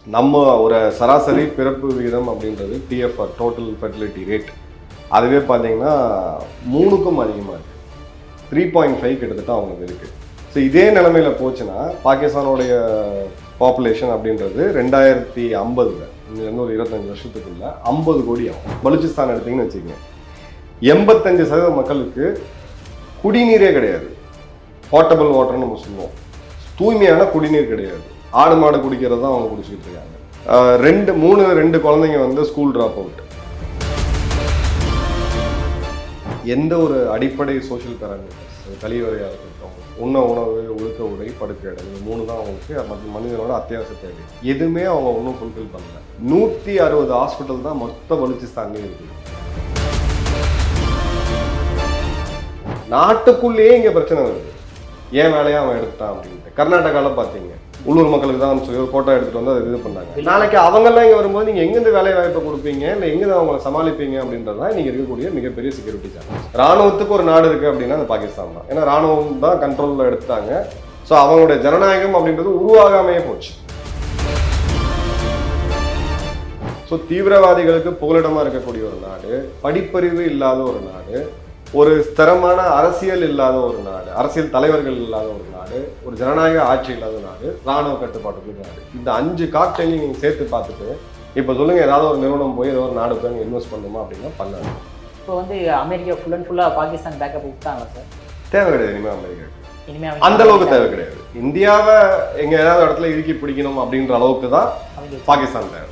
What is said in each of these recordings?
நம்ம ஒரு சராசரி பிறப்பு விகிதம் அப்படின்றது டிஎஃப்ஆர், டோட்டல் ஃபெர்டிலிட்டி ரேட், அதுவே பார்த்தீங்கன்னா 3க்கும் அதிகமாக இருக்குது. 3.5 கிட்டத்தட்ட அவங்களுக்கு இருக்குது. ஸோ இதே நிலைமையில் போச்சுன்னா பாகிஸ்தானோடைய பாப்புலேஷன் அப்படின்றது 2050 இங்கேருந்து ஒரு 25 வருஷத்துக்குள்ள 50 கோடி ஆகும். பலுச்சிஸ்தான் எடுத்தீங்கன்னு வச்சுக்கோங்க, 85% மக்களுக்கு குடிநீரே கிடையாது. போர்ட்டபிள் வாட்டர்னு நம்ம சொல்லுவோம், தூய்மையான குடிநீர் கிடையாது. ஆடு மாடு குடிக்கிறது தான் அவங்க குடிச்சிக்கிட்டு இருக்காங்க. ரெண்டு குழந்தைங்க வந்து ஸ்கூல் ட்ராப் அவுட். எந்த ஒரு அடிப்படை சோஷியல் பேராமீட்டர்ஸ், கழிவறையாக இருக்கட்டும், உணவு, ஒழுக்க உடை, படுக்கை இடம், இந்த 3 தான் அவங்களுக்கு மனிதனோட அத்தியாவசிய தேவை. எதுவுமே அவங்க ஒன்றும் ஃபுல்ஃபில் பண்ணல. 160 ஹாஸ்பிட்டல் தான் மொத்த பலுச்சிஸ்தான்லேயே இருக்குது. நாட்டுக்குள்ளேயே இங்கே பிரச்சனை வருது. ஏன் வேலையா அவன் எடுத்துட்டான் அப்படின்ட்டு. கர்நாடகாவில் பார்த்தீங்க, உள்ளூர் மக்களுக்கு தான் சொல்லி ஒரு கோட்டா எடுத்துகிட்டு வந்து அதை இது பண்ணாங்க. நாளைக்கு அவங்கெல்லாம் இங்கே வரும்போது நீங்கள் எங்கேருந்து வேலை வாய்ப்பை கொடுப்பீங்க, இல்லை எங்கேருந்து அவங்களை சமாளிப்பீங்க அப்படின்றது தான் நீங்கள் இருக்கக்கூடிய மிகப்பெரிய செக்யூரிட்டி சேலஞ்ச். ராணுவத்துக்கு ஒரு நாடு இருக்குது அப்படின்னா அது பாகிஸ்தான் தான். ஏன்னா ராணுவம் தான் கண்ட்ரோலில் எடுத்துட்டாங்க. ஸோ அவங்களுடைய ஜனநாயகம் அப்படின்றது உருவாகாமையே போச்சு. ஸோ தீவிரவாதிகளுக்கு புகலிடமாக இருக்கக்கூடிய ஒரு நாடு, படிப்பறிவு இல்லாத ஒரு நாடு, ஒரு ஸ்திரமான அரசியல் இல்லாத ஒரு நாடு, அரசியல் தலைவர்கள் இல்லாத ஒரு நாடு, ஒரு ஜனநாயக ஆட்சி இல்லாத நாடு, ராணுவ கட்டுப்பாட்டுக்குள்ள நாடு. இந்த 5 காக்டெயிலையும் நீங்கள் சேர்த்து பார்த்துட்டு இப்போ சொல்லுங்கள், ஏதாவது ஒரு நிறுவனம் போய் ஏதோ ஒரு நாடு போய் இன்வெஸ்ட் பண்ணுமா அப்படின்னா பண்ணாது. இப்போ வந்து அமெரிக்கா ஃபுல் அண்ட் ஃபுல்லாக பாகிஸ்தான் பேக்கப் விட்டாங்க சார். தேவை கிடையாது இனிமேல் அமெரிக்காவுக்கு. அந்த அளவுக்கு தேவை கிடையாது. இந்தியாவை எங்கே ஏதாவது இடத்துல இறுக்கி பிடிக்கணும் அப்படின்ற அளவுக்கு தான் பாகிஸ்தான் தேவை.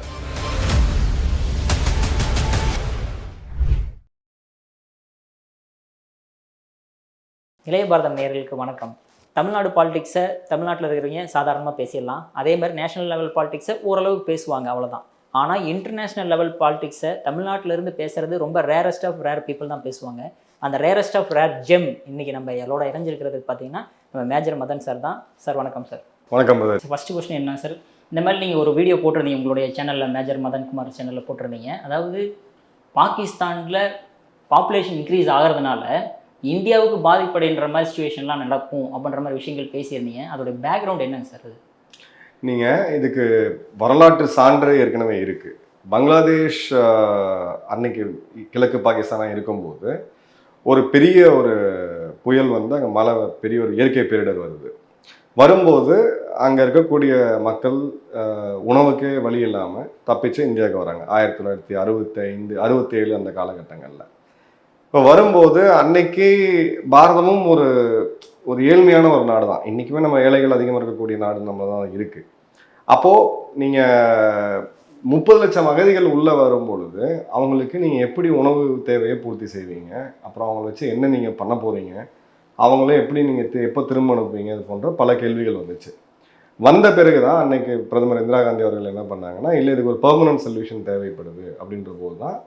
இளைய பாரதம் நேயர்களுக்கு வணக்கம். தமிழ்நாடு பாலிடிக்ஸை தமிழ்நாட்டில் இருக்கிறவங்க சாதாரணமாக பேசிடலாம். அதே மாதிரி நேஷனல் லெவல் பாலிடிக்ஸை ஓரளவுக்கு பேசுவாங்க, அவ்வளோதான். ஆனால் இன்டர்நேஷ்னல் லெவல் பாலிடிக்ஸை தமிழ்நாட்டிலேருந்து பேசுகிறது ரொம்ப ரேரஸ்ட் ஆஃப் ரேர் பீப்புள் தான் பேசுவாங்க. அந்த ரேரஸ்ட் ஆஃப் ரேர் ஜெம் இன்றைக்கி நம்ம எல்லோட இணைஞ்சிருக்கிறது பார்த்தீங்கன்னா நம்ம மேஜர் மதன் சார் தான். சார் வணக்கம் சார். வணக்கம் சார். ஃபஸ்ட்டு கொஸ்டின் என்ன சார், இந்த மாதிரி நீங்கள் ஒரு வீடியோ போட்டிருந்தீங்க உங்களுடைய சேனலில், மேஜர் மதன் குமார் சேனலில் போட்டிருந்தீங்க. அதாவது பாகிஸ்தானில் பாப்புலேஷன் இன்க்ரீஸ் ஆகிறதுனால இந்தியாவுக்கு பாதிப்படைன்ற மாதிரி சுச்சுவேஷன்லாம் நடக்கும் அப்படின்ற மாதிரி விஷயங்கள் பேசியிருந்தீங்க. அதோடைய பேக்ரவுண்ட் என்னங்க சார் அது? நீங்கள் இதுக்கு வரலாற்று சான்று ஏற்கனவே இருக்குது. பங்களாதேஷ் அன்னைக்கு கிழக்கு பாகிஸ்தானாக இருக்கும்போது ஒரு பெரிய ஒரு புயல் வந்து அங்கே மழை, பெரிய ஒரு இயற்கை பேரிடர் வரும்போது அங்கே இருக்கக்கூடிய மக்கள் உணவுக்கே வழி இல்லாமல் தப்பிச்சு இந்தியாவுக்கு வராங்க. 1965, 67 அந்த காலகட்டங்களில். இப்போ வரும்போது அன்னைக்கு பாரதமும் ஒரு ஏழ்மையான ஒரு நாடு தான். இன்றைக்குமே நம்ம ஏழைகள் அதிகமாக இருக்கக்கூடிய நாடு நம்ம தான் இருக்குது. அப்போது நீங்கள் 30 லட்சம் அகதிகள் உள்ளே வரும்பொழுது அவங்களுக்கு நீங்கள் எப்படி உணவு தேவையை பூர்த்தி செய்வீங்க, அப்புறம் அவங்கள வச்சு என்ன நீங்கள் பண்ண போகிறீங்க, அவங்கள எப்படி நீங்கள் எப்போ திரும்ப அனுப்புவீங்க, அது போன்ற பல கேள்விகள் வந்துச்சு. வந்த பிறகு தான் அன்னைக்கு பிரதமர் இந்திரா காந்தி அவர்கள் என்ன பண்ணாங்கன்னா, இல்லை இதுக்கு ஒரு பெர்மனன்ட் சொல்யூஷன் தேவைப்படுது அப்படின்ற போது தான்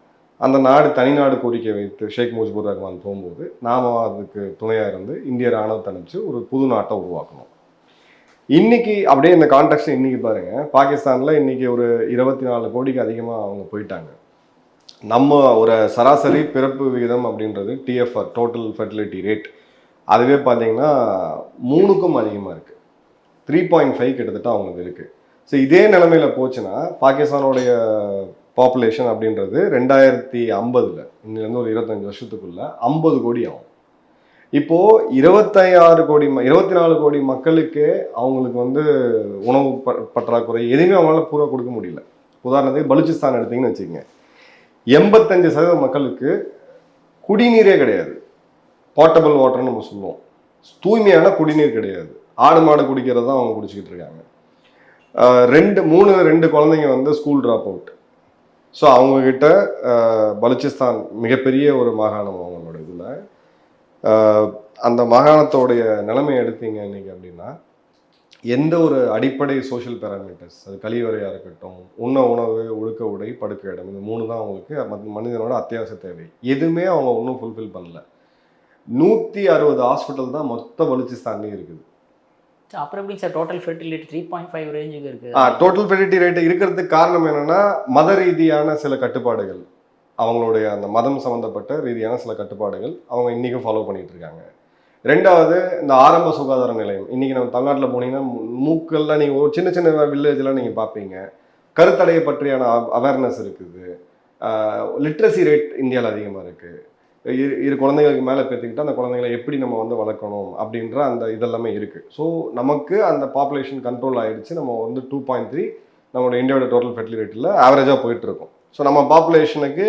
அந்த நாடு தனிநாடு கோரிக்கை வைத்து ஷேக் முஜிபுர் ரஹ்மான் போகும்போது நாம் அதுக்கு துணையாக இருந்து இந்திய ராணுவத்தை அனுப்பிச்சு ஒரு புது நாட்டை உருவாக்கணும். இன்னைக்கு அப்படியே இந்த கான்டெக்ட் இன்னைக்கு பாருங்க, பாகிஸ்தானில் இன்னைக்கு ஒரு 24 கோடிக்கு அதிகமாக அவங்க போயிட்டாங்க. நம்ம ஒரு சராசரி பிறப்பு விகிதம் அப்படின்றது டிஎஃப்ஆர், டோட்டல் ஃபெர்டிலிட்டி ரேட், அதுவே பார்த்தீங்கன்னா 3க்கும் அதிகமாக இருக்குது. 3.5 கிட்டத்தட்ட அவங்களுக்கு இருக்குது. ஸோ இதே நிலைமையில் போச்சுன்னா பாகிஸ்தானோடைய பாப்புலேஷன் அப்படின்றது 2050 இங்கிலேருந்து ஒரு 25 வருஷத்துக்குள்ள 50 கோடி ஆகும். இப்போது 24 கோடி மக்களுக்கு அவங்களுக்கு வந்து உணவு பற்றாக்குறை எதுவுமே அவங்களால பூரா கொடுக்க முடியல. உதாரணத்துக்கு பலுச்சிஸ்தான் எடுத்தீங்கன்னு வச்சுக்கோங்க, 85% மக்களுக்கு குடிநீரே கிடையாது. போர்ட்டபிள் வாட்டர்னு நம்ம சொல்லுவோம், தூய்மையான குடிநீர் கிடையாது. ஆடு மாடு குடிக்கிறது தான் அவங்க குடிச்சிக்கிட்டு இருக்காங்க. ரெண்டு குழந்தைங்க வந்து ஸ்கூல் ட்ராப் அவுட். ஸோ அவங்கக்கிட்ட பலுச்சிஸ்தான் மிகப்பெரிய ஒரு மாகாணம் அவங்களோட இதில். அந்த மாகாணத்தோடைய நிலைமை எடுத்தீங்க இன்னைக்கு அப்படின்னா, எந்த ஒரு அடிப்படை சோஷியல் பேராமீட்டர்ஸ், அது கழிவறையாக இருக்கட்டும், உணவு, ஒழுக்க உடை, படுக்கை இடம், இந்த 3 தான் அவங்களுக்கு மனிதனோட அத்தியாவசிய தேவை. எதுவுமே அவங்க ஒன்றும் ஃபுல்ஃபில் பண்ணல. 160 ஹாஸ்பிட்டல் தான் மொத்த பலுச்சிஸ்தான்லேயும் இருக்குது. அப்புறம் எப்படி சார் டோட்டல் ஃபெர்டிலிட்டி 3.5 ரேஞ்சுக்கு இருக்குது? டோட்டல் ஃபெர்டிலிட்டி ரேட் இருக்கிறதுக்கு காரணம் என்னென்னா, மத ரீதியான சில கட்டுப்பாடுகள், அவங்களுடைய அந்த மதம் சம்மந்தப்பட்ட ரீதியான சில கட்டுப்பாடுகள் அவங்க இன்றைக்கும் ஃபாலோ பண்ணிகிட்டு இருக்காங்க. 2வது இந்த ஆரம்ப சுகாதார நிலையம். இன்றைக்கி நம்ம தமிழ்நாட்டில் போனீங்கன்னா மூக்கெல்லாம் நீங்கள் ஒரு சின்ன வில்லேஜெலாம் நீங்கள் பார்ப்பீங்க, கருத்தடையை பற்றியான அவேர்னஸ் இருக்குது. லிட்ரஸி ரேட் இந்தியாவில் அதிகமாக இருக்குது. இரு குழந்தைங்களுக்கு மேலே பேர்த்துக்கிட்டு அந்த குழந்தைங்களை எப்படி நம்ம வந்து வளர்க்கணும் அப்படின்ற அந்த இதெல்லாமே இருக்குது. ஸோ நமக்கு அந்த பாப்புலேஷன் கண்ட்ரோல் ஆகிடுச்சு. நம்ம வந்து 2.3 நம்மளோட இந்தியாவோட டோட்டல் ஃபெர்டிலிட்டியில் ஆவரேஜாக போயிட்டுருக்கோம். ஸோ நம்ம பாப்புலேஷனுக்கு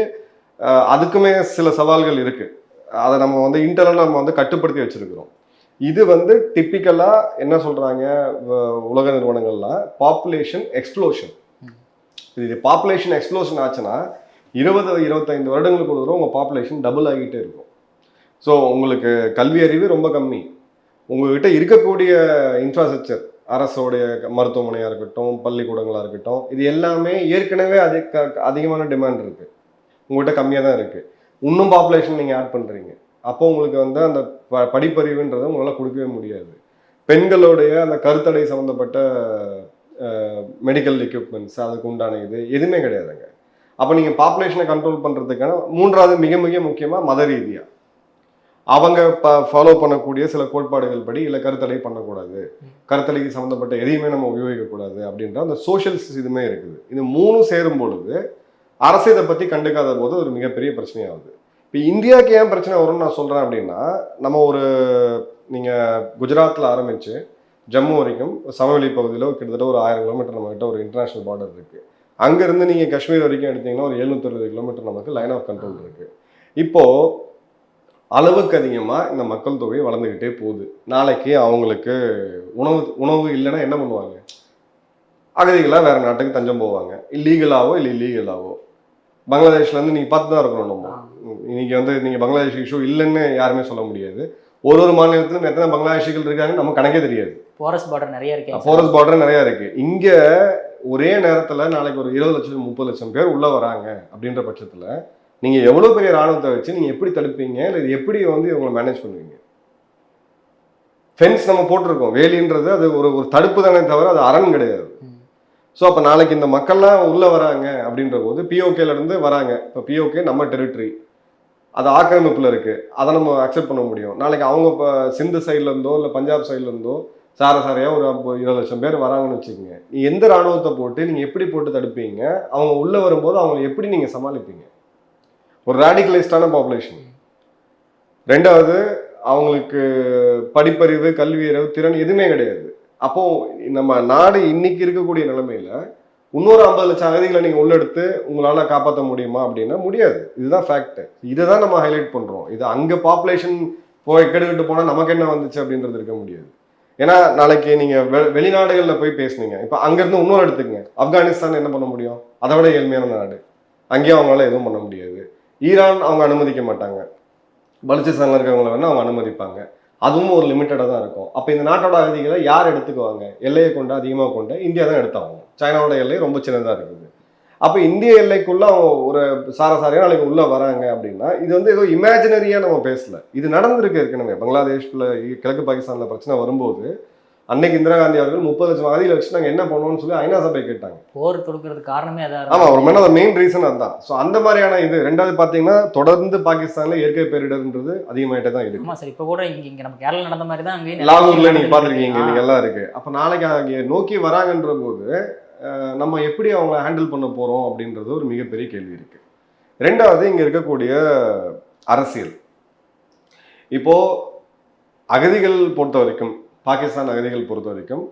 அதுக்குமே சில சவால்கள் இருக்குது. அதை நம்ம வந்து இன்டர்னலாக நம்ம வந்து கட்டுப்படுத்தி வச்சுருக்கிறோம். இது வந்து டிப்பிக்கலாக என்ன சொல்கிறாங்க உலக நிறுவனங்கள்லாம் பாப்புலேஷன் எக்ஸ்ப்ளோஷன். இது பாப்புலேஷன் எக்ஸ்ப்ளோஷன் ஆச்சுன்னா 20-25 வருடங்களுக்கு ஒரு தடவை உங்கள் பாப்புலேஷன் டபுள் ஆகிட்டே இருக்கும். ஸோ உங்களுக்கு கல்வி அறிவு ரொம்ப கம்மி, உங்கள்கிட்ட இருக்கக்கூடிய இன்ஃப்ராஸ்ட்ரக்சர் அரசோடைய மருத்துவமனையாக இருக்கட்டும், பள்ளிக்கூடங்களாக இருக்கட்டும், இது எல்லாமே ஏற்கனவே அதிகமான டிமாண்ட் இருக்குது, உங்கள்கிட்ட கம்மியாக தான் இருக்குது. இன்னும் பாப்புலேஷன் நீங்கள் ஆட் பண்ணுறீங்க. அப்போ உங்களுக்கு வந்து அந்த படிப்பறிவுன்றதை உங்களால் கொடுக்கவே முடியாது. பெண்களுடைய அந்த கருத்தடை சம்மந்தப்பட்ட மெடிக்கல் எக்யூப்மெண்ட்ஸ் அதுக்கு உண்டான இது எதுவுமே கிடையாதுங்க. அப்போ நீங்கள் பாப்புலேஷனை கண்ட்ரோல் பண்ணுறதுக்கான மூன்றாவது மிக மிக முக்கியமாக மத ரீதியாக அவங்க ஃபாலோ பண்ணக்கூடிய சில கோட்பாடுகள் படி இல்லை கருத்தடை பண்ணக்கூடாது, கருத்தடைக்கு சம்மந்தப்பட்ட எதையுமே நம்ம உபயோகிக்கக்கூடாது அப்படின்ற அந்த சோஷியல்ஸ் இதுவுமே இருக்குது. இது மூணும் சேரும் பொழுது அரசு இதை பற்றி கண்டுக்காத போது ஒரு மிகப்பெரிய பிரச்சனையாகுது. இப்போ இந்தியாவுக்கு ஏன் பிரச்சனை வரும்னு நான் சொல்கிறேன் அப்படின்னா, நம்ம நீங்கள் குஜராத்தில் ஆரம்பித்து ஜம்மு வரைக்கும் சமவெளி பகுதியில் கிட்டத்தட்ட ஒரு 1000 கிலோமீட்டர் நம்மகிட்ட ஒரு இன்டர்நேஷ்னல் பார்டர் இருக்குது. அங்கேருந்து நீங்கள் காஷ்மீர் வரைக்கும் எடுத்திங்கன்னா ஒரு 760 கிலோமீட்டர் நமக்கு லைன் ஆஃப் கண்ட்ரோல் இருக்குது. இப்போது அளவுக்கு அதிகமாக இந்த மக்கள் தொகை வளர்ந்துக்கிட்டே போகுது. நாளைக்கு அவங்களுக்கு உணவு இல்லைன்னா என்ன பண்ணுவாங்க? அகதிகளாக வேறு நாட்டுக்கு தஞ்சம் போவாங்க, இல்லீகலாவோ இல்லை இல்லீகலாவோ. பங்களாதேஷ்லேருந்து நீங்கள் பார்த்து தான் இருக்கணும். நம்ம இன்னைக்கு வந்து நீங்கள் பங்களாதேஷ் இஷ்யூ இல்லைன்னு யாருமே சொல்ல முடியாது. ஒரு மாநிலத்திலும் எத்தனை பங்களாதேஷிகள் இருக்காங்க நம்ம கணக்கே தெரியாது. ஃபாரஸ்ட் பார்டர் நிறைய இருக்கு. ஃபாரஸ்ட் பார்டர் நிறையா இருக்குது. இங்கே ஒரே நேரத்தில் நாளைக்கு ஒரு 20 லட்சம் 30 லட்சம் பேர் உள்ளே வராங்க அப்படின்ற பட்சத்தில் நீங்கள் எவ்வளோ பெரிய இராணுவத்தை வச்சு நீங்கள் எப்படி தடுப்பீங்க? இல்லை இது எப்படி வந்து இவங்களை மேனேஜ் பண்ணுவீங்க? ஃபென்ஸ் நம்ம போட்டிருக்கோம், வேலின்றது அது ஒரு தடுப்பு தானே தவிர அது அரண் கிடையாது. ஸோ அப்போ நாளைக்கு இந்த மக்கள்லாம் உள்ளே வராங்க அப்படின்ற போது பிஓகேலேருந்து வராங்க. இப்போ பிஓகே நம்ம டெரிட்டரி, அது ஆக்கிரமிப்பில் இருக்குது, அதை நம்ம அக்செப்ட் பண்ண முடியும். நாளைக்கு அவங்க இப்போ சிந்து சைட்லேருந்தோ இல்லை பஞ்சாப் சைட்லேருந்தோ சாரையாக ஒரு 20 லட்சம் பேர் வராங்கன்னு வச்சுக்கோங்க. நீ எந்த இராணுவத்தை போட்டு நீங்கள் எப்படி போட்டு தடுப்பீங்க? அவங்க உள்ளே வரும்போது அவங்களை எப்படி நீங்கள் சமாளிப்பீங்க? ஒரு ரேடிகலைஸ்டான பாப்புலேஷன். ரெண்டாவது, அவங்களுக்கு படிப்பறிவு, கல்வி அறிவு, திறன் எதுவுமே கிடையாது. அப்போ நம்ம நாடு இன்னைக்கு இருக்கக்கூடிய நிலைமையில இன்னொரு 50 லட்சம் அகதிகளை நீங்க உள்ளெடுத்து உங்களால காப்பாற்ற முடியுமா அப்படின்னா முடியாது. இதுதான் ஃபேக்ட். இதை தான் நம்ம ஹைலைட் பண்றோம். இது அங்க பாப்புலேஷன் போய் கெடுக்கிட்டு போனா நமக்கு என்ன வந்துச்சு அப்படின்றது இருக்க முடியாது. ஏன்னா நாளைக்கு நீங்க வெளிநாடுகளில் போய் பேசுனீங்க, இப்போ அங்கிருந்து இன்னொரு எடுத்துக்கங்க, ஆப்கானிஸ்தான் என்ன பண்ண முடியும்? அதை விட ஏழ்மையான நாடு, அங்கேயும் அவங்களால எதுவும் பண்ண முடியாது. ஈரான் அவங்க அனுமதிக்க மாட்டாங்க, பலுச்சிஸ்தான்ல இருக்கிறவங்கள வேணா அவங்க அனுமதிப்பாங்க, அதுவும் ஒரு லிமிட்டடாக தான் இருக்கும். அப்போ இந்த நாட்டோட அகதிகளை யார் எடுத்துக்குவாங்க? எல்லையை கொண்டு அதிகமாக கொண்டு இந்தியா தான் எடுத்தாகும். சைனாவோட எல்லை ரொம்ப சின்னதாக இருக்குது. அப்போ இந்திய எல்லைக்குள்ள அவங்க ஒரு சாரசாரியாக நாளைக்கு உள்ளே வராங்க அப்படின்னா இது வந்து ஏதோ இமேஜினரியாக நம்ம பேசல, இது நடந்திருக்கு ஏற்கனவே. பங்களாதேஷில் கிழக்கு பாகிஸ்தானில் பிரச்சனை வரும்போது அன்னைக்கு இந்திரா காந்தி அவர்கள் 30 லட்சம் அகதிகளை வச்சு நாங்கள் என்ன பண்ணுவோம்னு சொல்லி ஐநா சபை கேட்டாங்க. போர் தொடுக்கிறதுக்கு காரணமே அதான். ஆமாம், ஒரு மெயின் ரீசன் அதுதான். ஸோ அந்த மாதிரியான இது. ரெண்டாவது பார்த்தீங்கன்னா தொடர்ந்து பாகிஸ்தானில் இயற்கை பேரிடர்ன்றது அதிகமாயிட்டே தான் இருக்கு. ஆமாம் சார், இப்போ கூட இங்கே நம்ம கேரளா நடந்த மாதிரி தான் அங்கேயும் லாகூர்ல நீங்கள் பார்த்துருக்கீங்க, இங்கே எல்லாம் இருக்கு. அப்போ நாளைக்கு அங்கே நோக்கி வராங்கன்ற போது நம்ம எப்படி அவங்கள ஹேண்டில் பண்ண போகிறோம் அப்படின்றது ஒரு மிகப்பெரிய கேள்வி இருக்கு. ரெண்டாவது, இங்கே இருக்கக்கூடிய அரசியல். இப்போ அகதிகள் பொறுத்த வரைக்கும், பாகிஸ்தான் அகதிகள் பொறுத்த வரைக்கும்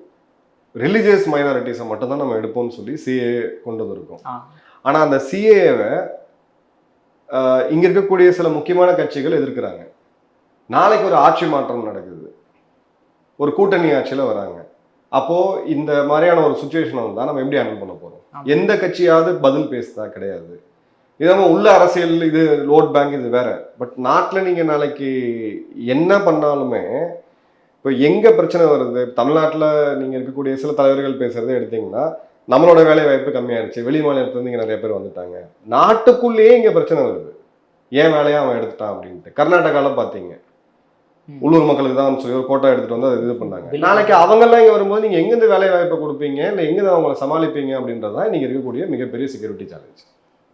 ரிலீஜியஸ் மைனாரிட்டிஸை மட்டும்தான் நம்ம எடுப்போம்னு சொல்லி சிஏ கொண்டு வந்திருக்கோம். ஆனால் அந்த சிஏவை இங்கே இருக்கக்கூடிய சில முக்கியமான கட்சிகள் எதிர்க்கிறாங்க. நாளைக்கு ஒரு ஆட்சி மாற்றம் நடக்குது, ஒரு கூட்டணி ஆட்சியில் வராங்க. அப்போது இந்த மாதிரியான ஒரு சுச்சுவேஷனை வந்தால் நம்ம எப்படி ஹேண்டில் பண்ண போகிறோம்? எந்த கட்சியாவது பதில் பேசுதா? கிடையாது. இது நம்ம உள்ள அரசியல், இது லோட் பேங்க், இது வேற. பட் நாட்டில் நீங்கள் நாளைக்கு என்ன பண்ணாலுமே இப்போ எங்கே பிரச்சனை வருது? தமிழ்நாட்டில் நீங்கள் இருக்கக்கூடிய சில தலைவர்கள் பேசுகிறத எடுத்திங்கன்னா நம்மளோட வேலை வாய்ப்பு கம்மியாயிருச்சு, வெளி மாநிலத்துலேருந்து இங்கே நிறைய பேர் வந்துட்டாங்க, நாட்டுக்குள்ளேயே இங்கே பிரச்சனை வருது, ஏன் வேலையை அவன் எடுத்துட்டான் அப்படின்ட்டு. கர்நாடகாவில் பார்த்தீங்க, உள்ளூர் மக்களுக்கு தான் சொல்லி ஒரு கோட்டா எடுத்துகிட்டு வந்து அதை இது பண்ணாங்க. நாளைக்கு அவங்கெல்லாம் இங்கே வரும்போது நீங்கள் எங்கேருந்து வேலை வாய்ப்பை கொடுப்பீங்க, இல்லை எங்கேருந்து அவங்கள சமாளிப்பீங்க அப்படின்றது தான் இன்றைக்கி இருக்கக்கூடிய மிகப்பெரிய செக்யூரிட்டி சேலஞ்ச்.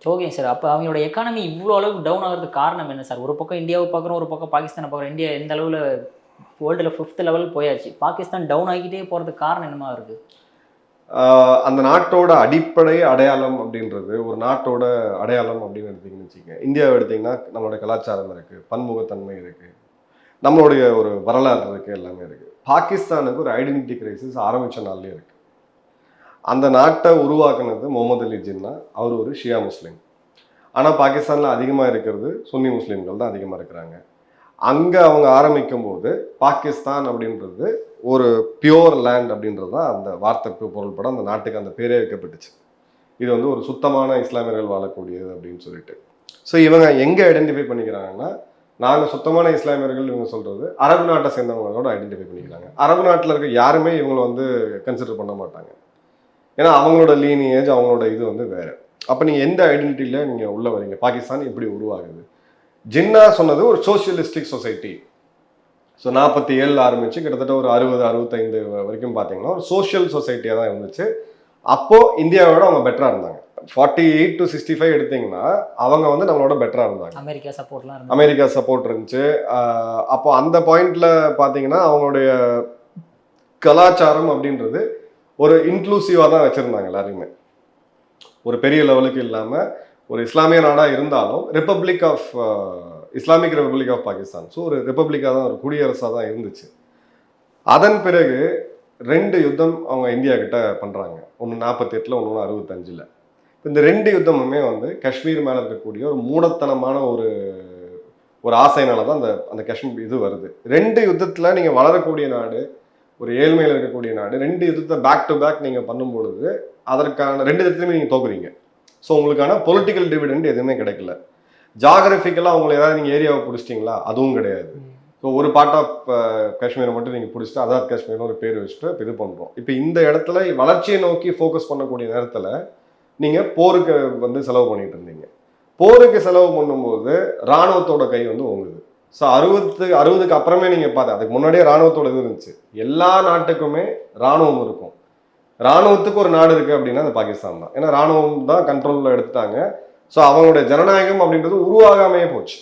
ஓகே சார், அப்போ அவங்களோட எக்கானமி இவ்வளோ அளவுக்கு டவுன் ஆகிறதுக்கு காரணம் என்ன சார்? ஒரு பக்கம் இந்தியாவை பார்க்குறோம், ஒரு பக்கம் பாகிஸ்தானை பார்க்குறோம். இந்தியா எந்த அளவில் வேர்ல்டில் 5th லெவல் போயாச்சு, பாகிஸ்தான் டவுன் ஆகிக்கிட்டே போகிறதுக்கு காரணம் என்னமா இருக்குது? அந்த நாட்டோட அடிப்படை அடையாளம் அப்படின்றது ஒரு நாட்டோட அடையாளம் அப்படின்னு எடுத்தீங்கன்னு வச்சுக்கோங்க. இந்தியாவை எடுத்தீங்கன்னா நம்மளோட கலாச்சாரம் இருக்குது, பன்முகத்தன்மை இருக்குது, நம்மளுடைய ஒரு வரலாறு இருக்குது, எல்லாமே இருக்குது. பாகிஸ்தானுக்கு ஒரு ஐடென்டிட்டி கிரைசிஸ் ஆரம்பித்த நாள்லேயே இருக்குது. அந்த நாட்டை உருவாக்குனது முகமது அலி ஜின்னா. அவர் ஒரு ஷியா முஸ்லீம். ஆனால் பாகிஸ்தானில் அதிகமாக இருக்கிறது சுன்னி முஸ்லீம்கள் தான் அதிகமாக இருக்கிறாங்க. அங்கே அவங்க ஆரம்பிக்கும் போது பாகிஸ்தான் அப்படின்றது ஒரு பியோர் லேண்ட் அப்படின்றது தான் அந்த வார்த்தைக்கு பொருள்பட அந்த நாட்டுக்கு அந்த பேரே வைக்கப்பட்டுச்சு. இது வந்து ஒரு சுத்தமான இஸ்லாமியர்கள் வாழக்கூடியது அப்படின்னு சொல்லிட்டு. ஸோ இவங்க எங்கே ஐடென்டிஃபை பண்ணிக்கிறாங்கன்னா, நாங்கள் சுத்தமான இஸ்லாமியர்கள் இவங்க சொல்கிறது அரபு நாட்டை சேர்ந்தவங்களோட ஐடென்டிஃபை பண்ணிக்கிறாங்க. அரபு நாட்டில் இருக்க யாருமே இவங்களை வந்து கன்சிடர் பண்ண மாட்டாங்க. ஏன்னா அவங்களோட லீனியேஜ், அவங்களோட இது வந்து வேறு. அப்போ நீங்கள் எந்த ஐடென்டிட்டியில் நீங்கள் உள்ளே வரீங்க? பாகிஸ்தான் எப்படி உருவாகுது? ஜின்னா சொன்னது ஒரு சோசியலிஸ்டிக் சொசைட்டி. ஸோ 47 ஆரம்பிச்சு கிட்டத்தட்ட ஒரு 60-65 வரைக்கும் பார்த்தீங்கன்னா ஒரு சோஷியல் சொசைட்டியாக தான் இருந்துச்சு. அப்போது இந்தியாவோட அவங்க பெட்டராக இருந்தாங்க. 48 to 65 எடுத்தீங்கன்னா அவங்க வந்து நம்மளோட பெட்டராக இருந்தாங்க. அமெரிக்கா சப்போர்ட் இருந்துச்சு. அப்போ அந்த பாயிண்ட்ல பார்த்தீங்கன்னா அவங்களுடைய கலாச்சாரம் அப்படின்றது ஒரு இன்க்ளூசிவாக தான் வச்சுருந்தாங்க எல்லாருமே. ஒரு பெரிய லெவலுக்கு இல்லாமல் ஒரு இஸ்லாமிய நாடாக இருந்தாலும் Islamic republic of Pakistan. So ஒரு ரிப்பப்ளிக்காக தான், ஒரு குடியரசாக தான் இருந்துச்சு. அதன் பிறகு 2 யுத்தம் அவங்க இந்தியா கிட்ட பண்ணுறாங்க. ஒன்று 48, ஒன்று 65. இந்த 2 யுத்தமுமே வந்து காஷ்மீர் மேலே இருக்கக்கூடிய ஒரு மூடத்தனமான ஒரு ஆசைனால தான் அந்த காஷ்மீர் இது வருது. 2 யுத்தத்தில் நீங்கள் வளரக்கூடிய நாடு, ஒரு ஏழ்மையில் இருக்கக்கூடிய நாடு, 2 யுத்தத்தை பேக் டு பேக் நீங்கள் பண்ணும்பொழுது அதற்கான 2 யுத்தத்துலையுமே நீங்கள் தோக்குறீங்க. ஸோ உங்களுக்கான பொலிட்டிக்கல் டிவிடெண்ட் எதுவுமே கிடைக்கல. ஜாகிரபிக்கலாக அவங்களை ஏதாவது நீங்கள் ஏரியாவை பிடிச்சிட்டிங்களா? அதுவும் கிடையாது. ஸோ ஒரு பார்ட் ஆஃப் காஷ்மீரை மட்டும் நீங்கள் பிடிச்சிட்டு ஆசாத் காஷ்மீர்னு ஒரு பேர் வச்சுட்டு இது பண்ணுறோம். இப்போ இந்த இடத்துல வளர்ச்சியை நோக்கி ஃபோக்கஸ் பண்ணக்கூடிய நேரத்தில் நீங்கள் போருக்கு வந்து செலவு பண்ணிட்டு இருந்தீங்க. போருக்கு செலவு பண்ணும்போது இராணுவத்தோட கை வந்து ஓங்குது. ஸோ 60க்கு அப்புறமே நீங்கள் பார்த்து, அதுக்கு முன்னாடியே இராணுவத்தோட இது இருந்துச்சு. எல்லா நாட்டுக்குமே இராணுவம் இருக்கும். இராணுவத்துக்கு ஒரு நாடு இருக்குது அப்படின்னா அது பாகிஸ்தான் தான். ஏன்னா இராணுவம் தான் கண்ட்ரோலில் எடுத்துட்டாங்க. ஸோ அவங்களுடைய ஜனநாயகம் அப்படின்றது உருவாகாமையே போச்சு.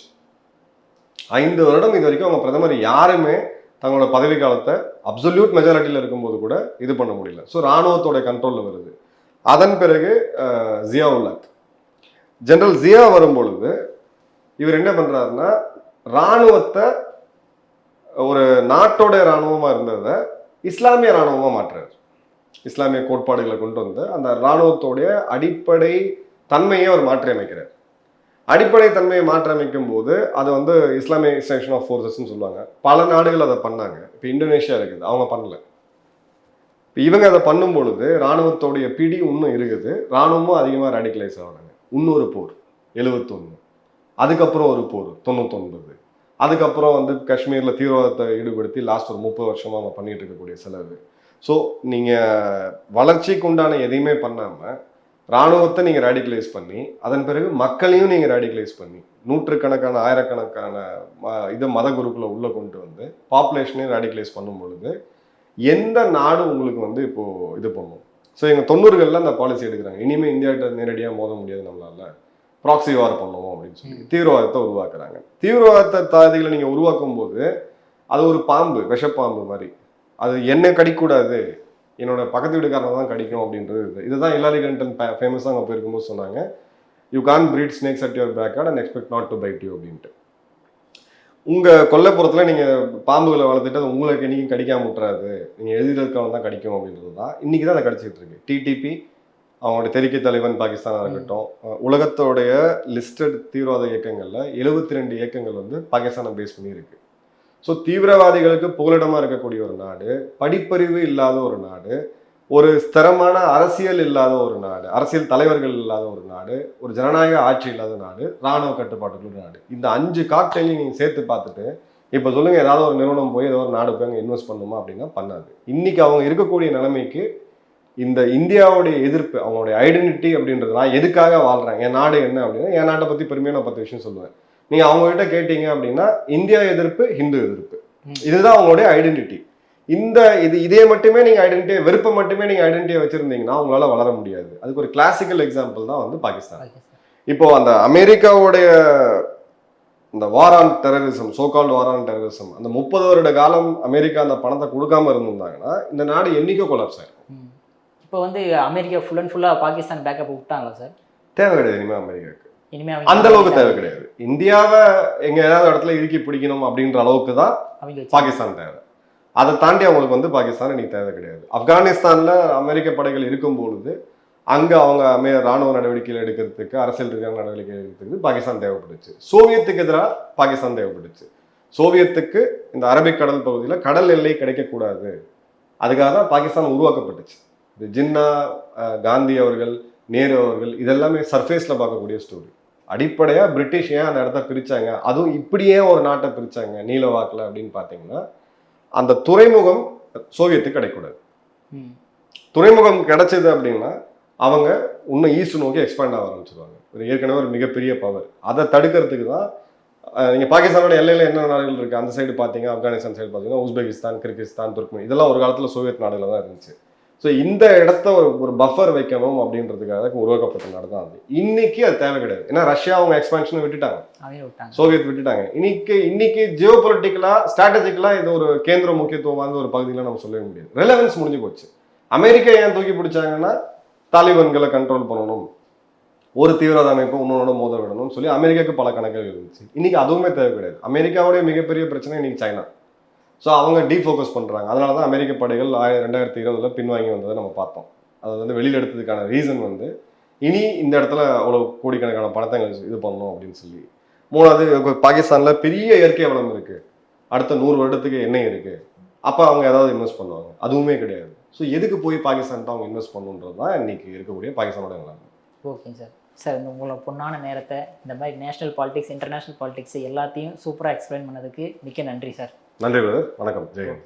5 வருடம் இது வரைக்கும் அவங்க பிரதமர் யாருமே தங்களோட பதவி காலத்தை அப்சல்யூட் மெஜாரிட்டியில் இருக்கும்போது கூட இது பண்ண முடியல. ஸோ இராணுவத்தோட கண்ட்ரோலில் வருது. அதன் பிறகு ஜியாவுல் ஹக், ஜெனரல் ஜியா வரும்பொழுது இவர் என்ன பண்ணுறாருன்னா, இராணுவத்தை ஒரு நாட்டோட இராணுவமாக இருந்ததை இஸ்லாமிய இராணுவமாக மாற்றுறாரு. இஸ்லாமிய கோட்பாடுகளை கொண்டு வந்து அந்த இராணுவத்தோடைய அடிப்படை தன்மையை அவர் மாற்றி அமைக்கிறார். அடிப்படை தன்மையை மாற்றி அமைக்கும் போது அது வந்து இஸ்லாமியைசேஷன் ஆஃப் ஃபோர்ஸஸ்ன்னு சொல்லுவாங்க. பல நாடுகள் அதை பண்ணாங்க. இப்போ இந்தோனேஷியா இருக்குது, அவங்க பண்ணல. இப்போ இவங்க அதை பண்ணும் பொழுது இராணுவத்தோடைய பிடி இன்னும் இருக்குது. இராணுவமும் அதிகமாக ரேடிகலைஸ் ஆகிறாங்க. இன்னொரு போர் 71, அதுக்கப்புறம் ஒரு போர் 99, அதுக்கப்புறம் வந்து காஷ்மீரில் தீவிரவாதத்தை ஈடுபடுத்தி லாஸ்ட் ஒரு 30 வருஷமாக அவங்க பண்ணிட்டு இருக்கக்கூடிய செலவு. ஸோ நீங்கள் வளர்ச்சிக்கு உண்டான எதையுமே பண்ணாமல் இராணுவத்தை நீங்கள் ரேடிகலைஸ் பண்ணி அதன் பிறகு மக்களையும் நீங்கள் ரேடிகலைஸ் பண்ணி நூற்றுக்கணக்கான ஆயிரக்கணக்கான மத குருக்களை உள்ளே கொண்டு வந்து பாப்புலேஷனையும் ரேடிகலைஸ் பண்ணும் பொழுது எந்த நாடு உங்களுக்கு வந்து இப்போது இது பண்ணும்? ஸோ எங்கள் 90களில் அந்த பாலிசி எடுக்கிறாங்க. இனிமேல் இந்தியாட்ட நேரடியாக மோத முடியாது, நம்மளால ப்ராக்ஸி வார் பண்ணுவோம் அப்படின்னு சொல்லி தீவிரவாதத்தை உருவாக்குறாங்க. தீவிரவாதத்தை நீங்கள் உருவாக்கும் போது அது ஒரு பாம்பு, விஷப்பாம்பு மாதிரி. அது என்ன கடிக்கூடாது, என்னோட பக்கத்து வீட்டுக்காரனை தான் கடிக்கும் அப்படின்றது. இதுதான் ஹிலாரி கிளின்டன் ஃபேமஸாக அங்கே போயிருக்கும்போது சொன்னாங்க, you can breed snakes at your backyard and expect not to bite you அப்படின்ட்டு. உங்கள் கொல்லைப்புறத்தில் நீங்கள் பாம்புகளை வளர்த்துட்டு அது உங்களுக்கு இன்றைக்கி கடிக்காம விட்டுறாது, நீங்கள் எழுதியிருக்கவன் தான் கடிக்கும் அப்படின்றது தான் இன்றைக்கி தான் அதை கடிச்சிட்டு இருக்கு. டிடிபி, அவங்களோட தெறிக்கை தலைவன் பாகிஸ்தானாக இருக்கட்டும், உலகத்தோடைய லிஸ்டட் தீவிரவாத இயக்கங்களில் 72 இயக்கங்கள் வந்து பாகிஸ்தானை பேஸ் பண்ணி இருக்கு. ஸோ தீவிரவாதிகளுக்கு புகலிடமாக இருக்கக்கூடிய ஒரு நாடு, படிப்பறிவு இல்லாத ஒரு நாடு, ஒரு ஸ்திரமான அரசியல் இல்லாத ஒரு நாடு, அரசியல் தலைவர்கள் இல்லாத ஒரு நாடு, ஒரு ஜனநாயக ஆட்சி இல்லாத நாடு, இராணுவ கட்டுப்பாட்டுக்குள்ள நாடு. இந்த 5 காக்டெயிலையும் நீங்கள் சேர்த்து பார்த்துட்டு இப்போ சொல்லுங்கள், ஏதாவது ஒரு நிறுவனம் போய் ஏதோ ஒரு நாடு போய் அங்கே இன்வெஸ்ட் பண்ணுமா அப்படின்னா பண்ணாது. இன்னைக்கு அவங்க இருக்கக்கூடிய நிலைமைக்கு இந்த இந்தியாவுடைய எதிர்ப்பு, அவங்களுடைய ஐடென்டிட்டி அப்படின்றது, நான் எதுக்காக வாழ்கிறேன், என் நாடு என்ன அப்படின்னா, என் நாட்டை பற்றி பெருமையாக நான் 10 விஷயம் சொல்லுவேன். நீங்கள் அவங்ககிட்ட கேட்டீங்க அப்படின்னா இந்தியா எதிர்ப்பு, ஹிந்து எதிர்ப்பு, இதுதான் அவங்களுடைய ஐடென்டிட்டி. இதே மட்டுமே நீங்கள் ஐடென்டிட்டியை, வெறுப்பை மட்டுமே நீங்கள் ஐடென்டிட்டியை வச்சுருந்தீங்கன்னா உங்களால் வளர முடியாது. அதுக்கு ஒரு கிளாசிக்கல் எக்ஸாம்பிள் தான் வந்து பாகிஸ்தான். இப்போ அந்த அமெரிக்காவுடைய இந்த வார் on terrorism, so called war on terrorism, அந்த 30 வருட காலம் அமெரிக்கா அந்த பணத்தை கொடுக்காம இருந்திருந்தாங்கன்னா இந்த நாடு என்னைக்கோ கொலாப்ஸ் ஆயிருக்கும். இப்போ வந்து அமெரிக்கா ஃபுல் அண்ட் ஃபுல்லாக பாகிஸ்தான் பேக்கப் விட்டாங்களா சார்? தேவை கிடையாது இனிமேல் அமெரிக்காவுக்கு. இனிமேல் அந்த அளவுக்கு தேவை கிடையாது. இந்தியாவை எங்க ஏதாவது இடத்துல இறுக்கி பிடிக்கணும் அப்படின்ற அளவுக்கு தான் அவங்க பாகிஸ்தான் தேவை. அதை தாண்டி அவங்களுக்கு வந்து பாகிஸ்தான் இன்னைக்கு தேவை கிடையாது. ஆப்கானிஸ்தான்ல அமெரிக்க படைகள் இருக்கும் பொழுது அங்க அவங்க ராணுவ நடவடிக்கைகள் எடுக்கிறதுக்கு, அரசியல் ரீதியான நடவடிக்கைகள் எடுக்கிறதுக்கு பாகிஸ்தான் தேவைப்பட்டுச்சு. சோவியத்துக்கு எதிராக பாகிஸ்தான் தேவைப்பட்டுச்சு. சோவியத்துக்கு இந்த அரபிக் கடல் பகுதியில் கடல் எல்லை கிடைக்கக்கூடாது, அதுக்காக தான் பாகிஸ்தான் உருவாக்கப்பட்டுச்சு. இது ஜின்னா, காந்தி அவர்கள், நேரு அவர்கள் இதெல்லாமே சர்ஃபேஸ்ல பார்க்கக்கூடிய ஸ்டோரி. அடிப்படையா பிரிட்டிஷ் ஏன் அந்த இடத்த பிரிச்சாங்க, அதுவும் இப்படியே ஒரு நாட்டை பிரிச்சாங்க நீல வாக்குல அப்படின்னு பார்த்தீங்கன்னா, அந்த துறைமுகம் சோவியத்துக்கு கிடைக்கூடாது. துறைமுகம் கிடைச்சது அப்படின்னா அவங்க இன்னும் ஈஸ்ட் நோக்கி எக்ஸ்பேண்ட் ஆக ஆரம்பிச்சிருவாங்க. ஏற்கனவே ஒரு மிகப்பெரிய பவர். அதை தடுக்கிறதுக்கு தான் நீங்கள் பாகிஸ்தானோட எல்லையில் என்ன நாடுகள் இருக்குது அந்த சைடு பார்த்தீங்க, ஆப்கானிஸ்தான் சைடு பார்த்தீங்கன்னா உஸ்பெகிஸ்தான், கிர்கிஸ்தான், துர்க்மென் இதெல்லாம் ஒரு காலத்தில் சோவியத் நாடுகள் தான் இருந்துச்சு. ஸோ இந்த இடத்த ஒரு பஃபர் வைக்கணும் அப்படின்றதுக்காக உருவாக்கப்பட்ட நாடு தான் அது. இன்னைக்கு அது தேவை கிடையாது. ஏன்னா ரஷ்யா அவங்க எக்ஸ்பான்ஷனை விட்டுட்டாங்க, சோவியத் விட்டுட்டாங்க. இன்னைக்கு ஜியோ பொலிட்டிக்கலா ஸ்ட்ராட்டஜிக்கலா இது ஒரு கேந்திர முக்கியத்துவம் வாய்ந்த ஒரு பகுதியில் நம்ம சொல்லவே முடியாது. ரெலவன்ஸ் முடிஞ்சு போச்சு. அமெரிக்கா ஏன் தூக்கி பிடிச்சாங்கன்னா தாலிபான்களை கண்ட்ரோல் பண்ணணும், ஒரு தீவிரவாத அமைப்பு இன்னொன்னோட மோத விடணும்னு சொல்லி அமெரிக்காவுக்கு பல கணக்குகள் இருந்துச்சு. இன்னைக்கு அதுவுமே தேவை கிடையாது. அமெரிக்காவுடைய மிகப்பெரிய பிரச்சனை இன்னைக்கு சைனா. ஸோ அவங்க டீஃபோக்கஸ் பண்ணுறாங்க. அதனால தான் அமெரிக்க படைகள் 2020 பின்வாங்கி வந்ததை நம்ம பார்த்தோம். அதை வந்து வெளியில் எடுத்ததுக்கான ரீசன் வந்து இனி இந்த இடத்துல அவ்வளோ கோடிக்கணக்கான பணத்தை இது பண்ணணும் அப்படின்னு சொல்லி. மூணாவது, பாகிஸ்தானில் பெரிய இயற்கை வளம் இருக்குது, அடுத்த 100 வருடத்துக்கு எண்ணெய் இருக்குது, அப்போ அவங்க ஏதாவது இன்வெஸ்ட் பண்ணுவாங்க, அதுவுமே கிடையாது. ஸோ எதுக்கு போய் பாகிஸ்தான் தான் அவங்க இன்வெஸ்ட் பண்ணுன்றது தான் இன்னைக்கு இருக்கக்கூடிய பாகிஸ்தானோட நிலைமை. ஓகேங்க சார். சார் இந்த உங்களோட பொண்ணான நேரத்தை இந்த மாதிரி நேஷனல் பாலிடிக்ஸ், இன்டர்நேஷ்னல் பாலிடிக்ஸ் எல்லாத்தையும் சூப்பராக எக்ஸ்பிளைன் பண்ணதுக்கு மிக்க நன்றி சார். நன்றி பிரதர். வணக்கம். ஜெயன்.